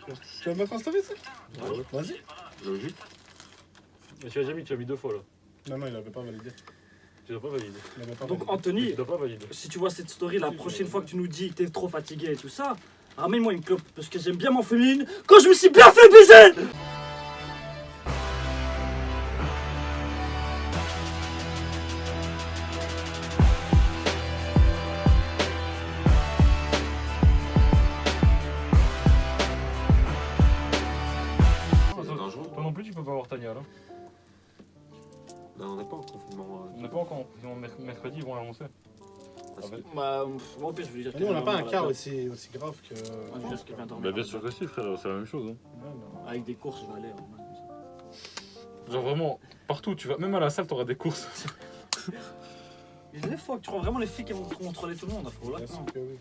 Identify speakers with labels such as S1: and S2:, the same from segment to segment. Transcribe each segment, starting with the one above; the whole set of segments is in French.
S1: Tu vas me mettre en story ça?
S2: Ouais.
S1: Vas-y.
S2: Logique.
S3: Mais tu l'as déjà mis, tu l'as mis 2 fois là.
S1: Non, il avait pas validé.
S3: Tu dois pas valider.
S1: Il avait pas
S4: Donc
S1: validé.
S4: Anthony,
S3: Tu dois pas valider.
S4: si tu vois cette story la prochaine fois que tu nous dis que t'es trop fatigué et tout ça, ramène-moi une clope parce que j'aime bien mon féminine quand je me suis bien fait baiser.
S2: C'est dangereux.
S3: Toi non plus, tu peux pas avoir Tania là.
S2: Non, on n'est pas en confinement.
S3: On n'est pas encore en confinement. Mercredi, ils vont l'annoncer.
S4: Bah, moi au pire je voulais dire
S1: Nous, on n'a pas un cas
S4: aussi.
S1: aussi grave que.
S4: Juste quelqu'un dormait.
S3: Bah bien sûr que si frère, c'est la même chose.
S4: Avec des courses, je vais aller. Hein.
S3: Genre vraiment, partout, tu vas, même à la salle, t'auras des courses.
S4: Les fois que tu crois vraiment les filles qui vont contrôler tout le monde, faut là.
S1: Bien sûr que oui.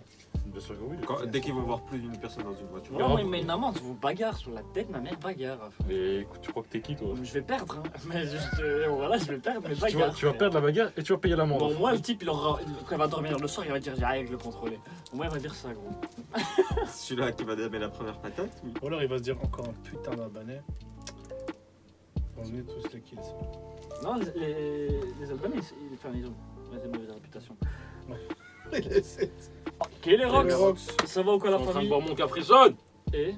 S3: Bien sûr que oui.
S2: Dès qu'ils vont voir plus d'une personne dans une voiture.
S4: Non, mais une amende, vous bagarre sur la tête, ma mère bagarre.
S3: Mais écoute, tu crois que t'es qui toi?
S4: Je vais perdre, hein. Mais voilà, je vais perdre mes
S3: Tu vas,
S4: bagarres.
S3: tu vas perdre la bagarre et tu vas payer l'amende.
S4: Bon, moi, le type, quand il va dormir le soir, il va dire j'ai rien que le contrôler. Moi, il va dire ça, gros.
S2: Celui-là qui va damer la première patate. Oui.
S1: Ou alors il va se dire encore un putain d'Albanais. On est tous les kills.
S4: Non, les Albanais, ils ont une mauvaise réputation.
S1: Il essaie.
S4: Ok, les
S1: Les
S4: Rocks,
S1: Rocks.
S4: ça va ou quoi
S3: Je
S4: la
S3: suis en train de
S4: famille?
S3: boire mon Capri Sun.
S4: Et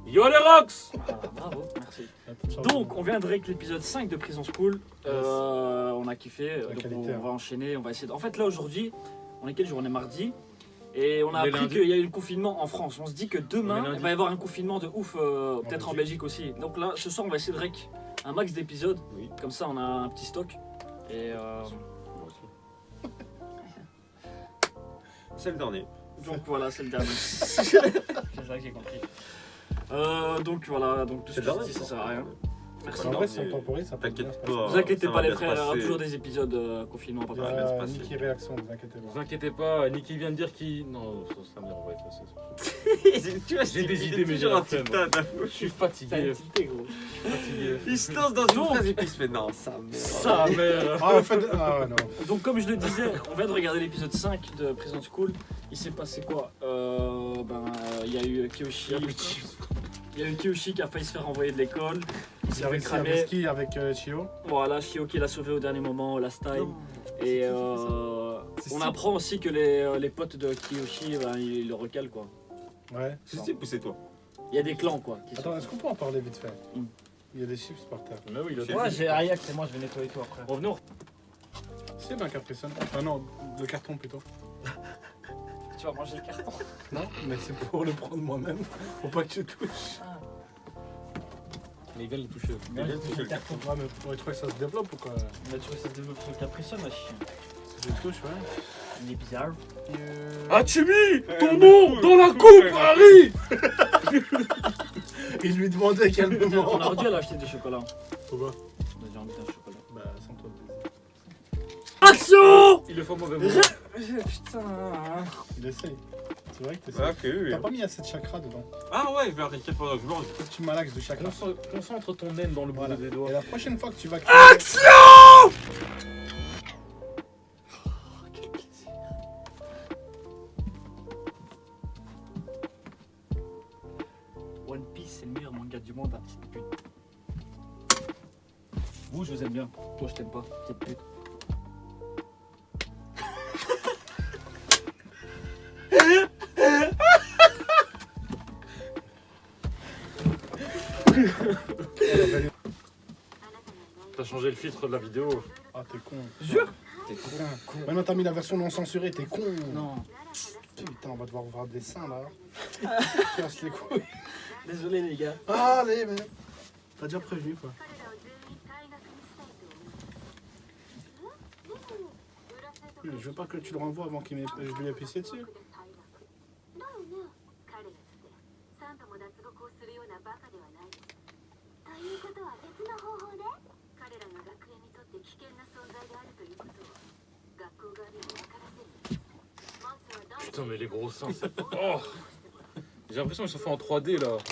S3: Yo les Rocks.
S4: voilà, bravo, merci.
S1: Attends,
S4: Donc, on vient de règle l'épisode 5 de Prison School. On a kiffé.
S1: La
S4: Donc
S1: qualité,
S4: on va enchaîner, on va essayer. En fait, là aujourd'hui, on est quel jour? On est mardi. Et on a
S3: On est
S4: appris
S3: lundi.
S4: qu'il y a eu le confinement en France. On se dit que
S3: On est
S4: demain,
S3: lundi.
S4: il va y avoir un confinement de ouf, peut-être en
S1: Belgique.
S4: Belgique aussi. Donc là, ce soir, on va essayer de rec un max d'épisodes.
S2: Oui.
S4: Comme ça, on a un petit stock. Et
S2: Moi aussi. C'est le dernier.
S4: donc voilà, c'est le dernier. c'est ça que j'ai compris. Donc voilà, donc tout ce
S2: C'est
S4: que je
S2: le
S4: dis,
S2: dernier.
S4: ça sert à rien. Merci.
S1: En
S2: Non,
S1: vrai, si
S2: mais
S1: on temporise, ça peut bien
S2: t'inquiète
S1: se
S2: pas.
S1: passer.
S4: Vous inquiétez
S2: Ça
S4: pas
S2: va
S4: les
S2: bien se
S4: frères, il y aura
S2: passer.
S4: toujours des épisodes confinement. Pas
S1: Il y
S4: grave.
S2: bien se
S1: a
S2: passer.
S1: Niki Réaction, vous inquiétez
S3: Vous
S1: pas.
S3: inquiétez pas, Niki vient de dire qu'il. Non, ça merde, on va effacer ça.
S2: Tu vois,
S3: J'ai des idées, mais j'ai
S2: toujours
S3: la
S2: un petit
S3: flemme.
S2: tas d'affaires.
S3: Je suis
S4: T'as
S3: fatigué.
S4: une tilté, gros.
S3: Fatigué.
S2: Il se lance dans une
S4: Non.
S2: phrase et puis il se fait non, ça merde.
S3: Ça merde.
S1: Ah, en fait. Ah, ouais, non.
S4: Donc comme je le disais, on vient de regarder l'épisode 5 de Prison School. Il s'est passé quoi? Il y a eu Kiyoshi. Il y a eu Kiyoshi qui a failli se faire renvoyer de l'école. Il s'est fait
S1: Avec
S4: cramer.
S1: qui? Avec Chio.
S4: Voilà, Shio qui l'a sauvé au dernier moment, last time.
S2: Non.
S4: Et
S1: C'est
S4: on
S1: si-
S4: apprend aussi que les potes de Kiyoshi, ils le recalent quoi.
S1: Ouais.
S2: C'est poussez-toi.
S4: Il y a des clans quoi.
S1: Attends, est-ce qu'on peut en parler vite fait?
S4: Mm.
S1: Il y a des chips par terre.
S3: Mais oui, il a
S2: J'ai-
S3: tout.
S4: Ouais, j'ai Ayak, c'est moi, je vais nettoyer tout après.
S3: Revenons.
S1: C'est bien Capri Sun. Ah non, le carton plutôt.
S4: Tu vas manger le carton.
S1: Non, mais c'est pour le prendre moi-même. Faut pas que tu touches.
S3: Mais il vient de le toucher.
S2: Il vient de toucher le
S4: carton.
S1: Ouais, mais ouais, tu crois que ça se développe ou quoi?
S4: Mais tu vois, ça se développe sur le Capricon, ma chien.
S1: Si je touche, ouais.
S4: Il est bizarre.
S3: Hachimi, ton nom dans la coupe, Harry.
S1: Et je lui demandais calmement.
S4: On aurait dû aller acheter des chocolats.
S1: Pourquoi?
S4: J'ai envie d'un chocolat.
S1: Bah, sans toi le plaisir.
S4: Action.
S3: Il le fait au mauvais moment.
S4: Putain.
S1: Il essaye. C'est vrai que t'essayes.
S2: Ouais, ok, oui.
S1: T'as pas mis assez de chakra dedans.
S2: Ah ouais, je vais arrêter pendant que je mange.
S1: Faut que tu malaxes du chakra.
S3: Concentre ton naine dans le bout
S1: Voilà.
S3: des
S1: Et
S3: doigts.
S1: la prochaine fois que tu vas.
S4: Quel plaisir. One Piece, c'est le meilleur manga du monde, hein, petite pute. Vous, je vous aime bien. Toi, je t'aime pas, petite pute.
S3: T'as changé le filtre de la vidéo.
S1: Ah, t'es con.
S4: Jure.
S1: T'es con. Maintenant, t'as mis la version non censurée, t'es con.
S4: Non.
S1: Putain, on va devoir voir des seins là. Casse les couilles.
S4: Désolé, les gars.
S1: Allez, mais. T'as déjà prévenu quoi. Je veux pas que tu le renvoies avant qu'il je lui ai pissé dessus.
S5: どうも彼らってサンタも脱獄をするようなバカではないですということは別の方法で彼らが学園にとって危険な存在であるということを学校側にも分からせるんですまずはどう
S3: Putain, mais les gros seins, c'est. Oh. J'ai l'impression qu'ils sont faits en 3D là.
S5: ほらつ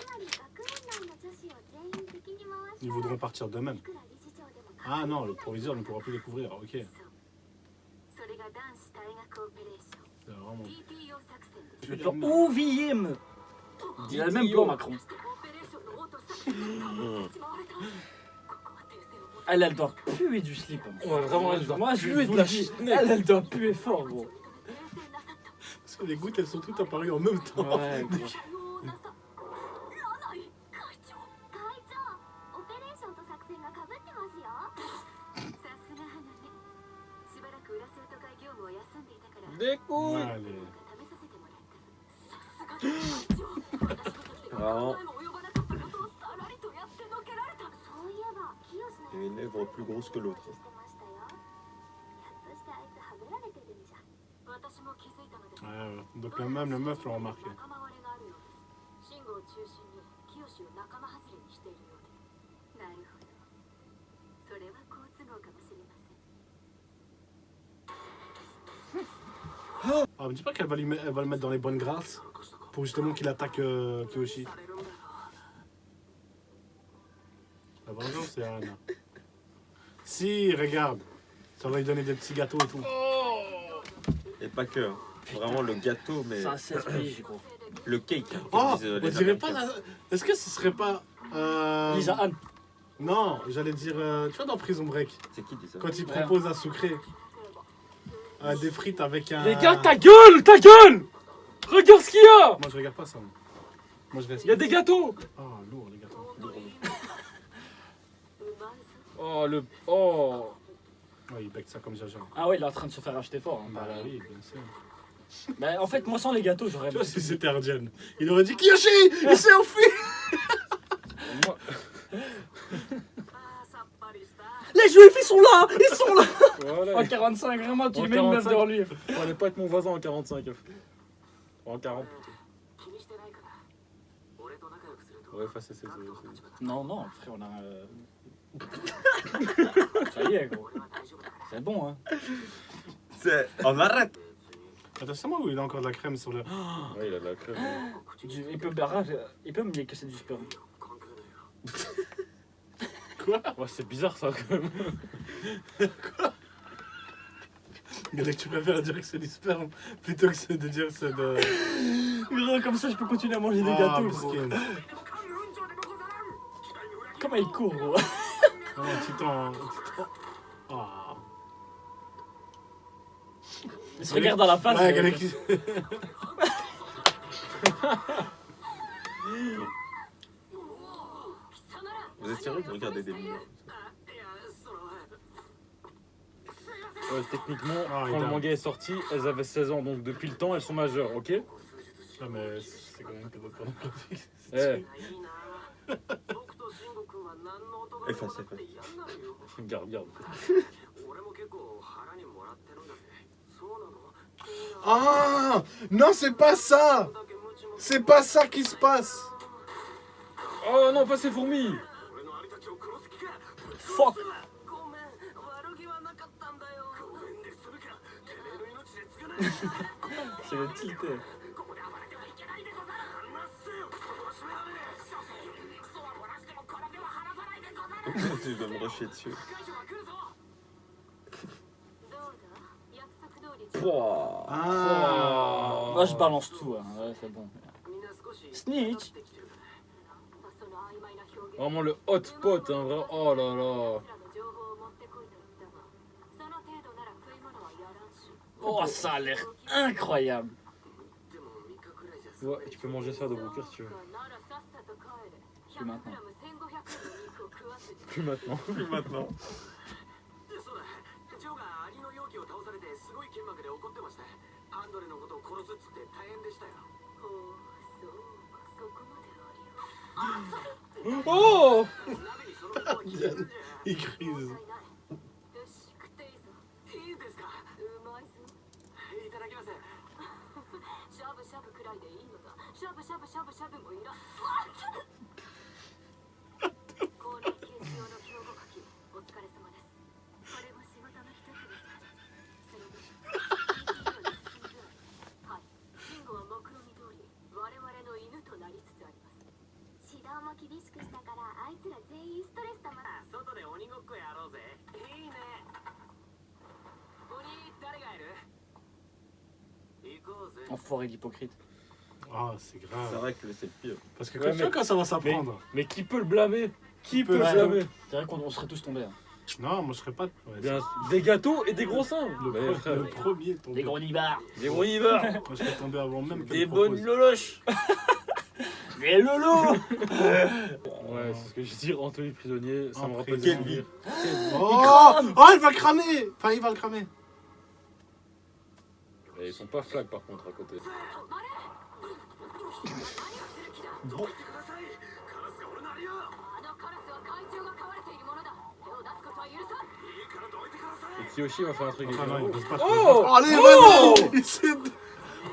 S5: まり学園内の女子を全員敵に回し
S1: Ils voudront partir d'eux-mêmes.
S5: いくら理事長でも
S1: Ah non, le proviseur ne pourra plus découvrir. Ok.
S5: それが男子退学オペレーション
S1: vraiment.
S5: TPO 作戦で
S4: Le plan OVM. Il a le même plan, Macron.
S5: オペレーションの音作戦が変わってしまわれた。ここは訂正を求め
S4: Elle doit puer du slip. Hein.
S3: Ouais, vraiment, elle doit
S4: Moi, je
S3: puer
S4: vous
S3: de
S4: le
S3: la
S4: dis.
S3: chenille.
S4: Elle doit puer fort, gros.
S5: 訂正なさった。
S1: Parce que les gouttes, elles sont toutes apparues en même temps.
S4: Ouais, gros.
S5: 可能なさ。柳井会長。会長、オペレーションと作戦が被ってますよ。さすが花ね。しばらく裏生徒会業務を休んでいたから。
S3: Des couilles.
S1: Allez.
S5: 試させてもらった。さすが会長。私ごときが考えも及ばなかったことをさらりとやってのけられた。そういえば、清の
S2: Il y a une lèvre plus grosse que l'autre.
S5: してましたよ。ひょっとしてあいつはべられてるんじゃ。私も気づいたのです。
S1: Ouais, ouais. Donc même la meuf l'a remarqué.
S5: 仲間割れがあるようです。シンゴを中心に清を仲間外れにしているようで。なるほど。それは好都合かもしれません。
S1: Ah, me dis pas qu'elle va, elle va le mettre dans les bonnes grâces pour justement qu'il attaque Kiyoshi. La vengeance, c'est Anna. Si, regarde. Ça va lui donner des petits gâteaux et tout.
S2: Et pas que. Hein. Vraiment le gâteau, mais.
S4: C'est un 16 piges, gros.
S2: Le cake. Hein,
S1: Oh,
S2: comme disent,
S1: on
S2: les
S1: dirait pas
S2: Américains.
S1: la... Est-ce que ce serait pas...
S4: Lisa Anne.
S1: Non, j'allais dire... tu vois dans Prison Break,
S2: C'est qui dit ça?
S1: quand il propose à sucré des frites avec un...
S4: Les gars, ta gueule, ta gueule. Regarde ce qu'il y a.
S1: Moi je regarde pas ça. Moi je reste...
S4: Il y a des gâteaux.
S1: Oh, lourd les gâteaux.
S3: Oh, le. Oh.
S1: Ouais, il bec ça comme Jaja.
S4: Ah ouais, il est en train de se faire acheter fort. Hein.
S1: Bah oui, bien sûr.
S4: Bah, en fait, moi sans les gâteaux, j'aurais.
S1: Tu vois, si c'était Ardian, il aurait dit Kiyoshi, il s'est enfui.
S3: Moi.
S4: Les juifs, ils sont là. Ils sont là.
S3: Voilà.
S4: En 45, vraiment, tu
S3: En
S4: lui mets une meuf
S3: 45.
S4: devant lui.
S3: On allait pas être mon voisin en 45. En 40 plutôt. On va effacer ces.
S4: Non, non, frère, on a. Ça y est, gros. C'est bon, hein.
S2: C'est. On arrête!
S1: Attends, c'est moi où il a encore de la crème sur le...
S3: Ouais, il a de la crème.
S4: Il peut me dire que c'est du sperme.
S3: Ouais, c'est bizarre ça quand même.
S1: Il y en a que tu préfères dire que c'est du sperme plutôt que de dire que c'est de...
S4: Gros, comme ça, je peux continuer à manger des
S1: Ah,
S4: gâteaux, gros.
S1: miskin.
S4: Comment il court, gros.
S1: Non, titan... Ah.
S4: Il se regarde dans la face.
S1: Ouais,
S4: gros.
S1: quelqu'un qui...
S2: Vous êtes sérieux de regarder des mineurs?
S3: Ouais, techniquement,
S1: Ah,
S3: quand le
S1: il a-
S3: manga est sorti, elles avaient 16 ans, donc depuis le temps, elles sont majeures, ok?
S1: Non mais c'est quand même que d'autres pornographiques.
S3: Eh,
S2: Efface.
S3: garde, garde.
S1: Ah non, c'est pas ça. C'est pas ça qui se passe.
S3: Oh non, pas ces fourmis!
S4: Fuck. C'est le tilté.
S2: Tu vas me rusher dessus.
S5: どうだ約束通り
S2: Wow.
S1: Ah.
S4: Moi, je balance tout, hein. Ouais, c'est bon. Snitch.
S5: その曖昧な表現
S3: Vraiment le hot pot, hein, vraiment. Oh là là.
S5: らの情報を持ってこいと言ったがその程度なら食い物はやらんし
S4: Oh, ça a l'air incroyable.
S3: Ouais, tu peux manger ça de Booker si tu veux.
S5: ならさっさと帰れ
S4: Plus maintenant.
S5: 100g 1500円の肉を食わせて
S3: Plus maintenant.
S2: Plus maintenant.
S6: そうだジョーがアリの容器を倒されてすごい剣幕で怒ってましたアンドレのことを殺すっつって大変でしたよ
S5: ほうそうかそこまでありよ
S3: Oh!
S6: 鍋にそのことを聞いてるんじゃ
S1: Il crise.
S5: よし食っていいぞ
S6: いいですか
S5: うまいぞ
S6: いただきます
S5: しゃぶしゃぶくらいでいいのだしゃぶしゃぶしゃぶしゃぶもいらん高麗刑事用の兵庫書きお疲れ様ですこれも仕事の一つですそれではい慎吾は目論見通り我々の犬となりつつあります指導も厳しくしたからあいつら全員ストレスたまら
S6: 外で鬼ごっこやろうぜいいね鬼誰がいる行こう
S4: Enfoiré d'hypocrite.
S1: Ah, c'est
S2: C'est
S1: grave.
S2: vrai que c'est le pire.
S1: Parce que
S3: Ouais,
S1: quand, tu vois, quand ça va s'apprendre.
S3: Mais qui peut le blâmer? Qui peut
S1: peut
S3: le
S1: le
S3: blâmer?
S4: C'est vrai qu'on serait tous tombés. Hein.
S1: Non, moi je serais pas. Ouais,
S3: Bien, des gâteaux et des gros seins.
S1: le,
S3: Ouais, frère.
S1: le premier est tombé.
S4: Des gros nibards.
S3: Des gros hivers.
S1: Moi je serais tombé avant même que
S3: Des
S1: le
S3: bonnes
S1: propose.
S3: loloches.
S4: Des lolos.
S3: Ouais, c'est ce que je dis, Anthony prisonnier, ça
S1: En
S3: me rappelle
S1: prison.
S3: des souvenirs.
S1: Oh, oh, il va le cramer. Enfin, il va le cramer.
S3: Et ils sont pas flag par contre à côté.
S6: どいてください。カラスが俺のアリよ。
S5: あのカラスは怪獣が飼われているものだ。手を出すことは許さん。
S6: いいからどいてください。
S3: Et Kiyoshi va faire un truc avec
S1: Ah non, il
S3: un
S1: pose pas.
S3: Oh
S1: Allez,
S3: Oh
S1: vas-y. Il s'est-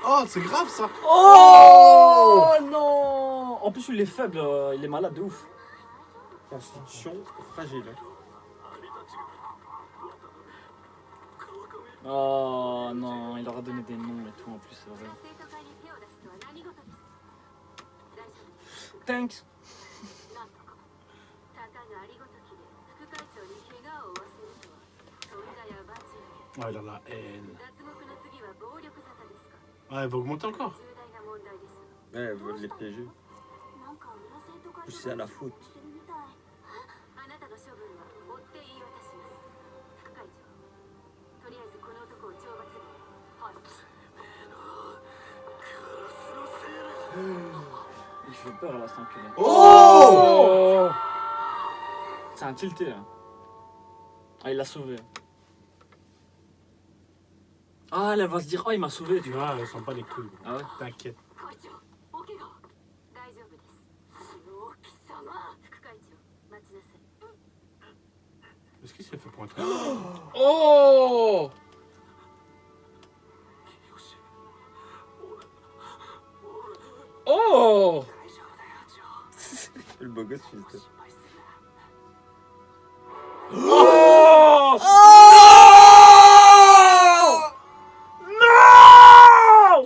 S1: Oh, c'est grave ça.
S4: Oh non. En plus, il est faible, il est malade de ouf.
S2: Constitution fragile.
S4: Oh non, il leur a donné des noms et tout en plus, c'est vrai.
S5: 生徒会に手を出すとは何事です。大丈夫です。
S4: Thanks.
S5: なんとか。たかがありごときで副会長に怪我を負わせるとは存在はバチ
S1: Oh, il a la haine.
S5: 脱獄の次は暴力沙汰ですか。
S1: Ah, il va augmenter encore.
S5: 重大な問題です。
S2: Ouais, elles veulent les piéger.
S5: なんか裏生徒会
S2: Plus c'est à la faute.
S5: してるみたい。あなたの処分は追って言い渡します。副会長。とりあえずこの男を懲罰に。はい。
S4: Il fait peur là, cet enculé.
S3: Oh
S4: C'est un tilté là. Ah, il l'a sauvé. Ah, elle va se dire, oh, il m'a sauvé, tu
S1: Tu
S4: vois.
S1: vois, elles sont pas les couilles.
S4: Ah ouais.
S1: T'inquiète.
S5: 会長、お怪我は大丈夫です。大貴様。副会長、待ちなさい。
S1: Est-ce qu'il s'est fait pour un truc?
S3: Oh Oh
S2: Le beau gosse, fils de...
S3: Oh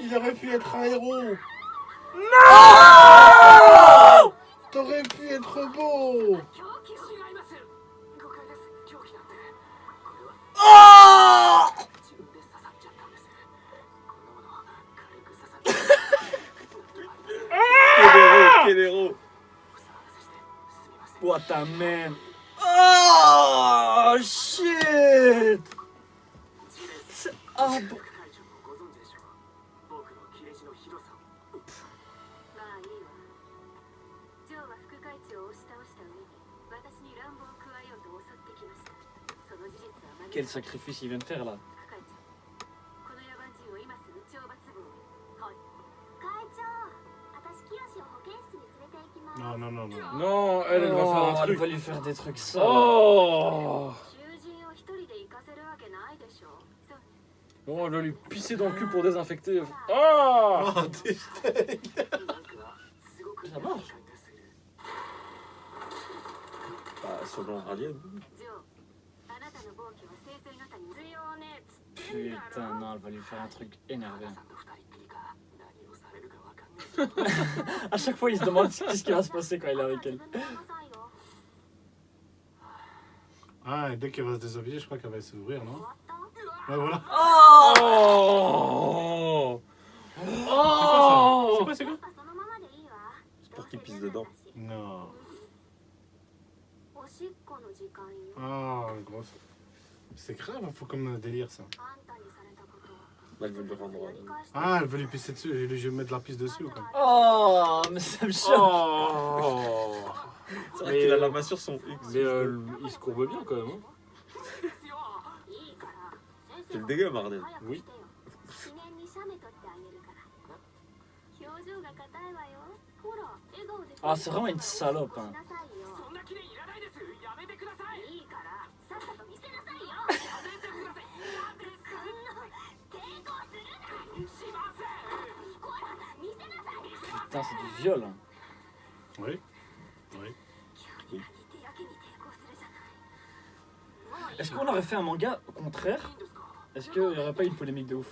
S1: Il aurait pu être un héros. T'aurais pu être beau.
S5: 狂気を違います。
S6: 誤解です。凶器なんて。これは自分で刺さっちゃったんです。こんなものは軽く刺さって。
S2: Quel héros!
S6: お騒がせしてすみません。
S4: What a man. Oh shit. Ah,
S6: 副会長もご存知でしょう。僕の切れ字のひどさを。
S5: まあいいわ。ジョーは副会長を押し倒した上に私に乱暴を加えようと襲ってきました。その事実は真
S4: quel
S5: 逆。
S4: sacrifice il vient de faire là.
S5: 副会長、この野蛮人を今すぐ懲罰房へ。はい。会長、私清を保健室に連れて行きます。
S1: Non, non, non, non.
S3: Non, elle va faire un
S4: Oh, elle
S3: truc.
S4: va lui faire des trucs ça.
S3: Oh
S5: 囚人を一人で行かせるわけないでしょう。そう。
S3: Bon, elle va lui pisser dans le cul pour désinfecter. Ah
S1: Oh, t'es-
S6: なんかすごく
S4: Ça marche.
S6: 感がする。
S2: Bah, selon Radian.
S5: ジョー、あなたの暴挙は先生方に必要ねっつってんだろ。
S4: Putain, non, elle va lui faire un truc énervé.
S6: さんと二人っきりか何をされるかわかんない。
S4: À chaque fois, il se demande qu'est-ce qui va se passer quand il est avec elle.
S1: Ah, et dès qu'elle va se déshabiller, je crois qu'elle va s'ouvrir, non? Ouais, voilà.
S3: Oh
S1: C'est quoi, c'est quoi?
S2: C'est pour qu'il pisse dedans.
S1: Non.
S5: おしっこの時間よ。
S1: Ah, gros. C'est grave, il faut comme un délire ça.
S5: あんたにされたことは
S2: Bah, elle veut le rendre.
S5: やり返して
S1: Ah, elle veut lui pisser dessus, je vais mettre de la pisse dessus ou quoi?
S4: Oh, mais ça me choque.
S3: Oh
S2: C'est vrai qu'il a la main sur son X.
S3: Mais il se courbe bien quand même. Hein.
S5: いいから先
S2: C'est
S5: 生
S2: le dégât, Marden.
S5: 早く
S3: Oui.
S5: してよ。記念に写メ撮ってあげるから表情が硬いわよ。ほら笑顔で
S4: Ah, c'est vraiment une salope, hein.
S5: しなさいよ。
S6: そんな記念いらないです。やめてください。
S5: いいからさっさと見せなさいよ。
S6: やめてください。やめて
S5: そんな抵抗するな。
S6: しません。
S5: ほら見せなさい。
S4: Putain, c'est du viol. Hein.
S1: Oui. Oui.
S5: 急に手やけに抵抗するじゃない。もういい
S4: Est-ce qu'on aurait fait un manga au contraire? Est-ce qu'il n'y aurait pas eu de polémique de ouf?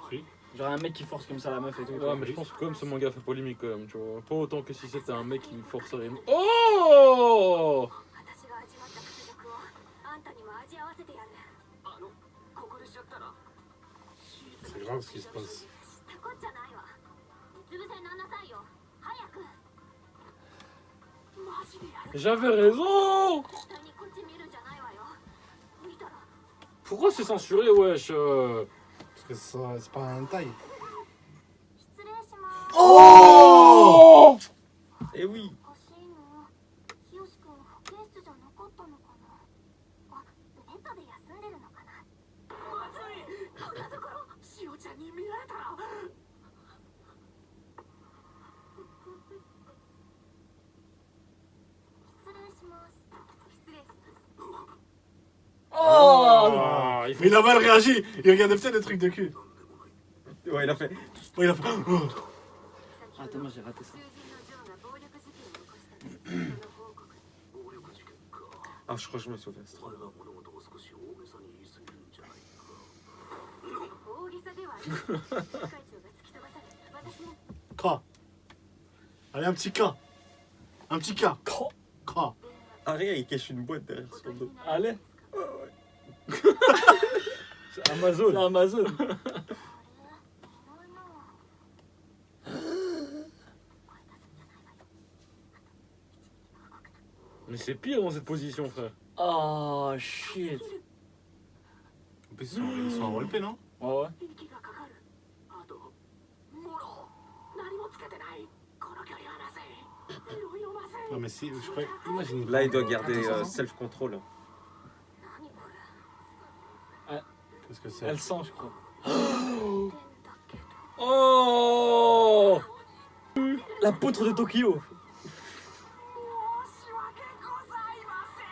S1: Si.
S4: Genre un mec qui force comme ça la meuf et tout.
S3: Ouais, mais je pense que quand même ce manga fait polémique quand même, tu vois. Pas autant que si c'était un mec qui forcerait une... Oh
S5: 私が味わった屈辱をあんたにも味合わせてやる。
S6: ここでしちゃったら
S1: C'est grave ce qui se passe.
S5: 知ったこっち
S3: J'avais raison.
S5: 下にこっち見るんじゃないわよ。見たら
S3: Pourquoi c'est censuré, wesh
S1: Parce que c'est pas un taille.
S5: 失礼します
S3: Oh
S2: Eh oui.
S5: おかしいの。ひよしくん保健室じゃなかったのかな。あ、ベッドで休んでるのかな。
S6: まずいこんなところしおちゃんに見られたら
S5: 失礼します。失礼します。
S3: Ah, il faut-
S1: Mais il a mal réagi. Il regardait peut-être des trucs de cul.
S2: Ouais, il a fait.
S1: Ouais, il a fait. Oh.
S4: あ、でもj'ai raté ça.
S5: 囚人のジョーが暴力事件を起こしたの。その報告。
S6: 暴力事件か
S2: Ah, je crois que je me souviens. c'est
S6: お
S2: trop
S6: 前
S2: bien.
S6: が物事を少し大げさに言い過ぎるんじゃないか
S5: 大げさではありません。会長が突き飛ばされ、私も
S1: K. Allez, un petit K. Un petit K. K.
S2: Aria, il cache une boîte derrière
S5: お
S2: son
S5: 取り
S2: dos.
S5: にならないですか。
S3: C'est Amazon.
S4: C'est Amazon.
S5: あれ、いないな。声出すんじゃないわよ。
S3: Mais c'est pire dans cette position, frère.
S4: Oh shit.
S1: En plus, ils sont en roleplay, non?
S4: Ouais, ouais.
S6: 息がかかるあともろ何もつけてないこの距離はまずい色々まずい
S1: Non, mais si, je crois. Imagine.
S2: Là, il doit garder
S1: Attends,
S2: self-control.
S5: 何これ。
S1: Qu'est-ce que c'est?
S4: Elle sent, je crois.
S5: 変だけど。
S4: Oh La poutre de Tokyo.
S6: 申し訳ございませ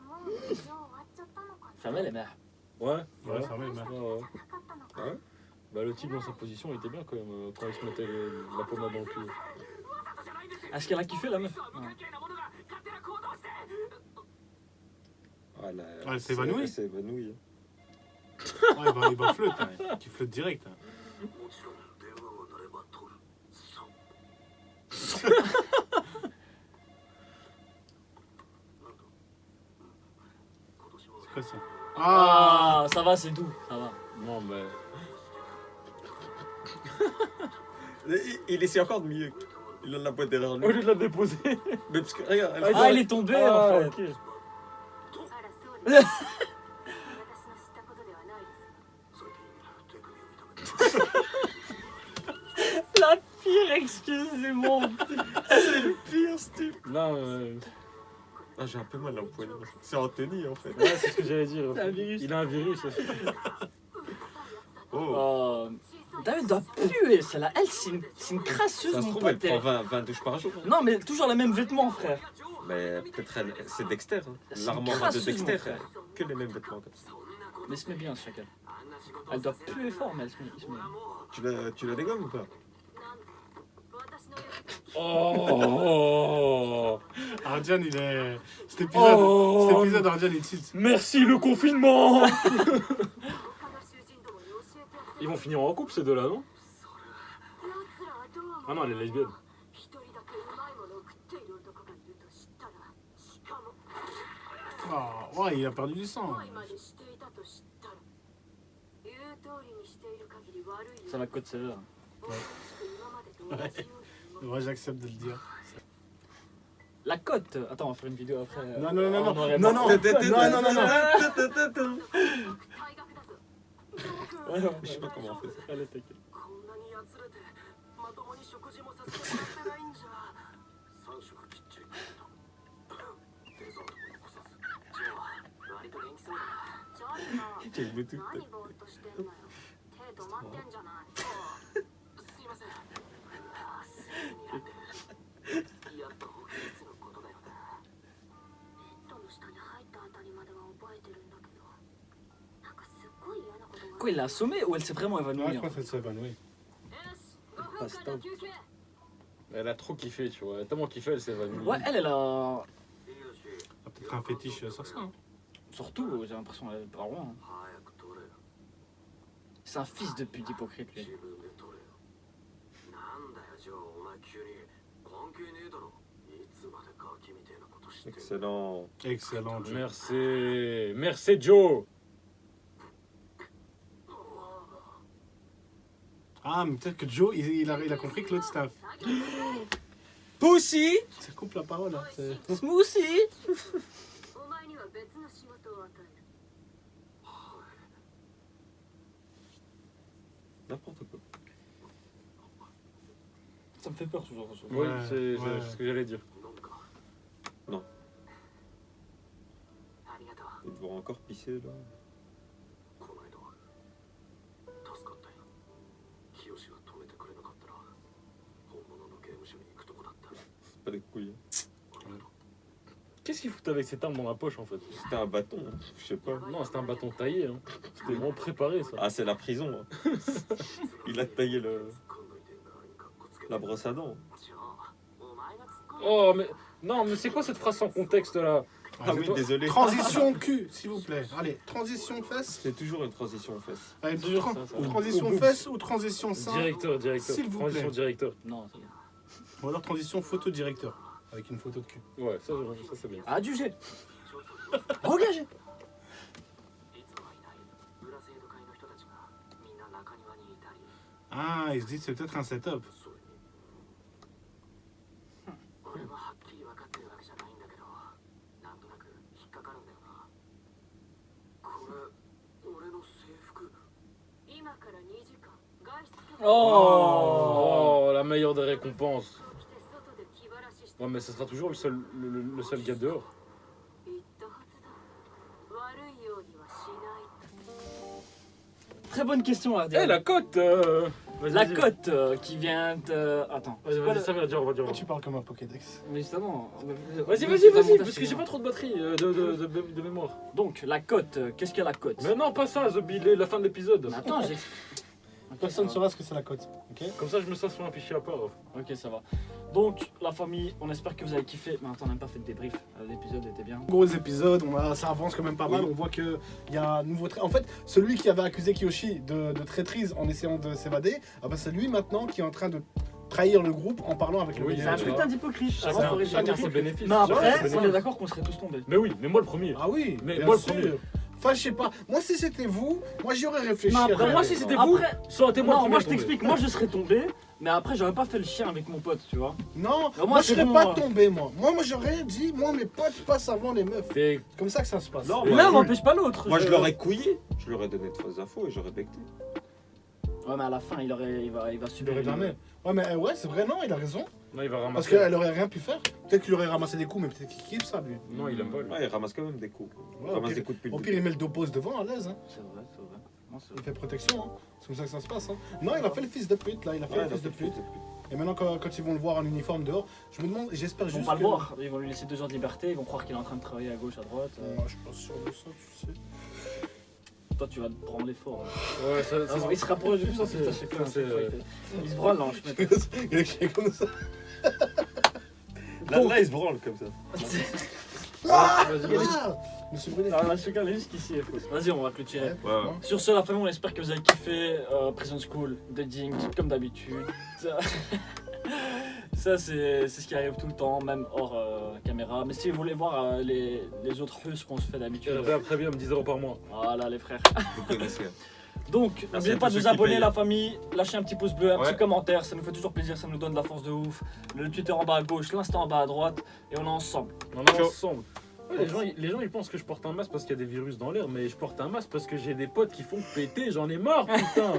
S6: ん
S5: もう授業終わっちゃったのかな。
S4: Fermez les mères.
S3: Ouais,
S1: Ouais,
S3: ouais.
S1: ça va, mec.
S3: Ouais, ouais.
S5: なかったのか。
S2: Ouais.
S3: Bah, le type dans sa position, il était bien quand même, quand il se mettait la pommade dans le cul.
S6: わざとじゃないんですよ
S4: Est-ce qu'elle a kiffé la meuf?
S6: 無関係なものが勝手な行動して
S2: Ah, là,
S1: Ah, elle s'est évanouie.
S2: Elle s'est évanouie.
S1: Ouais, il va flotte. Hein. Tu flottes direct. Hein.
S6: もちろん電話が鳴れば取るそう
S1: C'est quoi ça? Ah!
S4: Ah, ça va, c'est doux, ça va.
S3: Non, mais.
S2: Il essaie encore de mieux. Il a la boîte derrière
S3: Au
S2: lui.
S3: lieu de la déposer.
S2: Mais parce que, regarde, elle
S4: Ah, il est tombé
S3: Ah,
S4: en fait.
S3: ok.
S5: あら、そうです。私の知ったことではないです。
S6: 最近手首を痛めて
S4: La pire excuse du monde.
S2: pire, Steve.
S3: Non,
S2: Ah, j'ai un peu mal au poignet. C'est Anthony en fait.
S3: ouais, c'est ce que j'allais dire.
S4: Un virus.
S3: Il a un virus.
S2: Oh.
S4: Oh. David doit puer, celle-là. Elle, c'est une crasseuse,
S2: Ça se
S4: mon
S2: trouve, elle
S4: pote.
S2: prend 20 douches par jour.
S4: Non, mais toujours les mêmes vêtements, frère.
S2: Mais peut-être c'est Dexter. Hein.
S4: C'est une
S2: L'armoire de
S4: crasseuse,
S2: Dexter.
S4: mon frère.
S2: Que les mêmes vêtements comme ça.
S4: Mais elle se met bien, ce chacal. Elle doit puer fort, mais elle se met.
S2: Tu la dégommes ou pas?
S5: 私のよ
S3: Oh
S1: Ardian, il est. Cet épisode,
S3: Oh.
S1: cet épisode Ardian, il cheat.
S3: Merci le confinement.
S5: 他の囚人どもに教えてやって
S3: Ils vont finir en couple ces deux-là, non?
S5: 奴らはどう思う
S3: Ah non, elle est lesbienne.
S5: 一人だけうまいものを食っている男がいると知ったら、しかも
S1: Ah, ouais, il a perdu du sang.
S5: 恋までしていたと知ったら、言う通りにしている限り悪いよ。
S4: Ça va côte sévère.
S5: 僕らしく今までと同じように
S1: Moi, j'accepte de le dire.
S4: La cote. Attends, on va faire une vidéo après.
S1: Non, non, non,
S4: en
S1: non.
S4: noir et
S1: Non,
S4: blanc.
S1: non. Non, non, non.
S5: 退学だぞ。
S4: Ouais, ouais,
S2: Je sais pas comment on fait ça.
S4: Allez, t'inquiète.
S6: こんなにやつれてまともに食事もさせてもらってないんじゃ3食きっちり食ってデザートも残さずジョー割と元気そうだな
S5: ちょっと
S2: Quel Bluetooth.
S5: 何ぼーっとしてんのよ。手止まってんじゃない。
S6: すいませんあーすぐにやってやっと保健室のことだよな
S5: ベッドの下に入ったあたりまでは覚えてるんだけど、なんかすっごい嫌なことが。
S4: Quoi, il l'a assommé ou elle s'est vraiment
S1: Ouais,
S4: évanouie
S1: je
S4: hein?
S1: crois qu'elle s'est évanouie.
S5: よし、5分間の休憩。
S3: Elle a trop kiffé, tu vois. Elle a tellement kiffé, elle s'est évanouie.
S4: Ouais, elle a.
S1: Elle a peut-être un fétiche sur ça. Hein.
S4: Surtout, j'ai l'impression qu'elle est pas loin. hein.
S6: 早く取れよ
S4: C'est un fils de pute hypocrite,
S6: 自
S4: lui.
S6: 分で取れよなんだよジョーお前急に関係ねえだろいつまでガキみてえなことしてんの
S2: Excellent.
S1: Excellent. Joe.
S3: Merci. Merci, Joe.
S1: Ah, mais peut-être que Joe, il a compris que l'autre c'était un.
S3: Pussy.
S1: Ça coupe la parole. Hein.
S3: Smoothie.
S5: お前には別の仕事を与える
S2: N'importe quoi.
S4: Ça me fait peur ce genre de choses.
S3: Oui,
S1: Ouais,
S3: c'est
S1: ouais.
S3: ce que j'allais dire.
S6: 飲むか
S2: Non.
S6: ありがとう
S2: Ils vont encore pisser là.
S6: この間は助かったよ清が止めてくれなかったら本物の刑務所に行くとこだった
S2: C'est pas des couilles.
S3: Qu'est-ce qu'il fout avec cette arme dans la poche en fait?
S2: C'était un bâton, hein. Je sais pas.
S3: Non, c'était un bâton taillé. Hein. C'était vraiment préparé ça.
S2: Ah, c'est la prison. Hein. Il a taillé
S6: 突っ込んどいて何かっこつけて
S2: la brosse à dents.
S6: じゃあお前が突っ込んで
S3: Oh mais non mais c'est quoi cette phrase sans contexte là?
S2: Ah oui, désolé.
S1: Transition cul, s'il vous plaît. Allez, transition fesse.
S2: C'est toujours une transition aux fesses.
S1: Allez,
S3: Toujours
S1: tran-
S3: ça, ça.
S1: ou transition
S3: Ou- ou-
S1: fesse ou transition sein.
S3: Directeur.
S1: S'il vous
S3: Transition
S1: plaît.
S3: directeur.
S4: Non, c'est bon.
S1: Ou alors transition photo directeur. Avec une photo de cul.
S3: Ouais, ça c'est bien.
S4: Adjugé.
S6: ちょっと
S4: Engagé.
S6: いつもはいない裏制度会の人たちがみんな中庭にいたり
S1: Ah, il se dit c'est peut-être un setup.
S6: それに俺ははっきり分かってるわけじゃないんだけどなんとなく引っかかるんだよなこれ俺の制服
S5: 今から2時間外出許可
S4: Oh.
S3: Oh, la meilleure des récompenses.
S5: を着て外で気晴らしして
S3: Ouais, mais ce sera toujours le seul gars dehors.
S5: 言ったはずだ悪いようにはしない
S4: Très bonne question, Ardian.
S3: Eh, la cote Vas-y,
S4: La
S3: vas-y.
S4: cote qui vient de. Attends.
S3: Vas-y,
S4: c'est quoi
S3: vas-y,
S4: le-
S3: ça va dire, on va dire.
S1: Pourquoi tu parles comme un Pokédex?
S4: Mais justement.
S3: Vas-y, parce que j'ai pas trop de batterie de mémoire.
S4: Donc, la cote, qu'est-ce qu'est la cote?
S3: Mais non, pas ça, la fin de l'épisode.
S4: Mais attends, j'ai.
S1: Personne ne saura ce que c'est la cote. Ok.
S3: Comme ça, je me sens sur un fichier à part.
S4: Ok, ça va. Donc, la famille, on espère que vous avez kiffé. Mais attends, on n'a même pas fait de débrief. L'épisode était bien.
S1: Gros épisode, ça avance quand même pas mal.
S2: Oui.
S1: On voit qu'il y a un nouveau En fait, celui qui avait accusé Kiyoshi de traîtrise en essayant de s'évader, ah bah c'est lui maintenant qui est en train de trahir le groupe en parlant avec le
S3: Oui,
S4: C'est un
S3: tu
S1: BDH.
S3: vois.
S4: putain d'hypocrite.
S3: Ça,
S4: Avant,
S3: c'est
S4: faudrait
S3: chacun
S4: dire
S3: ses
S4: ça.
S3: bénéfices.
S4: Mais
S3: Ouais,
S4: après,
S3: c'est
S4: on est
S3: bénéfice.
S4: d'accord qu'on serait tous tombés.
S3: Mais oui, mais moi le premier.
S1: Ah oui,
S3: Mais
S1: bien
S3: moi, le
S1: sûr.
S3: premier.
S1: Enfin, je sais pas. Moi, si c'était vous, moi j'y aurais réfléchi.
S4: Mais après,
S1: à
S3: moi, si c'était vous,
S4: Après,
S3: ça aurait été moi le
S4: non,
S3: premier
S4: moi
S3: à
S4: je
S3: tomber.
S4: t'explique. Moi je serais tombé, mais après j'aurais pas fait le chien avec mon pote, tu vois.
S1: Non,
S4: moi,
S1: moi je
S4: c'est
S1: serais
S4: bon,
S1: pas
S4: moi.
S1: tombé, moi. Moi j'aurais dit, moi mes potes passent avant les meufs.
S3: T'es-
S1: C'est comme ça que ça se passe.
S2: Non,
S3: Et
S2: moi,
S4: L'un
S2: je-
S4: n'empêche pas l'autre.
S2: moi, je l'aurais couillé. Je lui aurais donné de fausses infos et j'aurais becté.
S4: Ouais, mais à la fin, il va
S1: Il
S4: subir.
S1: aurait jamais. Ouais, mais ouais, c'est vrai, non, il a raison.
S3: Non, il va
S1: Parce
S3: ramasser.
S1: qu'elle aurait rien pu faire. Peut-être qu'il aurait ramassé des coups, mais peut-être qu'il kiffe ça, lui.
S3: Non, il aime pas. lui.
S2: Ouais, il ramasse quand même des coups. Il
S1: Ouais, au
S2: ramasse
S1: pire,
S2: des coups de pute.
S1: au pire, il met le dopose devant à l'aise. Hein.
S4: C'est vrai, c'est vrai. Non, c'est
S1: Il
S4: vrai.
S1: fait protection. Hein. C'est comme ça que ça se passe. Hein. Non, il a fait le fils de pute, là. Il a fait
S2: Ouais,
S1: le
S2: il a
S1: fils de
S2: fait le
S1: pute.
S2: fils de pute.
S1: Et maintenant, quand ils vont le voir en uniforme dehors, je me demande, j'espère
S4: Ils vont
S1: juste.
S4: pas le
S1: que-
S4: voir. Ils vont lui laisser 2 heures de liberté. Ils vont croire qu'il est en train de travailler à gauche, à droite.
S1: Moi, je suis pas sûr de ça, tu sais.
S4: Toi, tu vas te prendre l'effort.
S3: Ouais, ça,
S4: Ah, il se rapproche de plus en
S3: ça,
S4: plus.
S3: c'est-
S4: Il se branle, non, je mets.
S1: Il est créé comme ça.
S2: Là, il se branle comme ça.
S1: Ah,
S3: Vas-y, vas-y.
S1: ah Je me suis brûlé.
S4: Alors, la chacun est jusqu'ici. Vas-y, on va clôturer.
S1: Ouais,
S2: Ouais, ouais.
S4: Sur ce, la famille, on espère que vous avez kiffé Prison School, Dating, comme d'habitude. Ça, c'est ce qui arrive tout le temps, même hors caméra. Mais si vous voulez voir les autres russes qu'on se fait d'habitude,
S3: RB après bien, 10 € par mois.
S4: voilà les frères.
S2: Vous connaissez.
S4: Donc, n'oubliez
S2: à
S4: pas
S2: tous
S4: de vous
S2: ceux qui
S4: abonner,
S2: payent.
S4: la famille. Lâchez un petit pouce bleu, un
S2: Ouais.
S4: petit commentaire, ça nous fait toujours plaisir, ça nous donne de la force de ouf. Le Twitter en bas à gauche, l'Insta en bas à droite, et on est ensemble.
S3: On est
S2: Ciao.
S3: ensemble. Ouais, les gens ils pensent que je porte un masque parce qu'il y a des virus dans l'air, mais je porte un masque parce que j'ai des potes qui font péter, j'en ai marre putain.